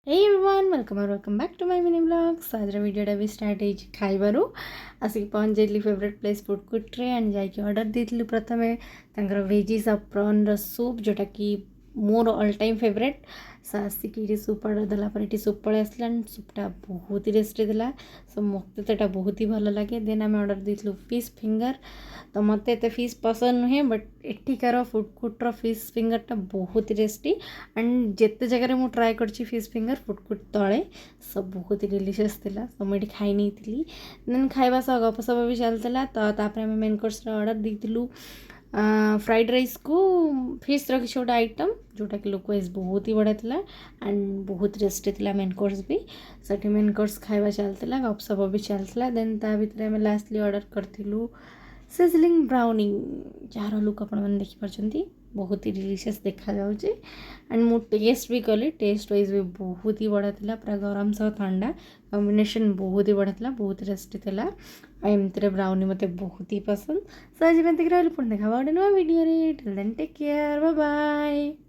Hey everyone, welcome back to my mini vlogs. आज वीडियोटा भी start होइछि खाइबारु आसिक पहुँच जाइली फेवरेट प्लेस फूड कोर्ट रे एंड जाइके ऑर्डर देइथिलु प्रथमे तांकर वेजिस ऑफ प्रॉन रो सूप जोटा कि मोर ऑल टाइम फेवरेट आसिक ये सूप ऑर्डर देला पर ये सूप पळे आसला सूपटा बहुत ही टेस्टी देला सो मते तो एटा बहुत ही भल लगे देन आम ऑर्डर देइथिलु फिश फिंगर तो मत एत फिश पसंद नुहे बट एठिकार फूड कोर्टर फिश फिंगरटा बहुत ही टेस्टी एंड जिते जगह मुझे ट्राए कर फिश फिंगर फूड कोर्ट तले सब बहुत ही डिलीशियस थिला सब मुझे खाई नहीं थी देन खाइबा सह गपसप भी चलता तो तापर आम मेन कोर्स ऑर्डर देइथिलु फ्राइड राइस को फिश रो किसी गोटे आइटम जोटा कि लुक वाइज बहुत ही बढ़िया थिला एंड बहुत टेस्टी थिला मेन कोर्स भी सेठी मेन कोर्स खाइबा चलता गपसप भी चलता देन ता भितर आम लास्टली ऑर्डर करथिलु सिजलिंग ब्राउनी जार लुक आप देखिपार बहुत ही डिलीशियस देखा जाउचे एंड मु टेस्ट भी कली टेस्ट वाइज भी बहुत ही बढ़िया थिला पूरा गरम सह ठंडा कॉम्बिनेशन बहुत ही बढ़िया थिला बहुत टेस्टी थिला एमती ब्राउनी मते बहुत ही पसंद सो आज मैं देखा पुणी देखा गोटे नुआ video till then take care bye bye.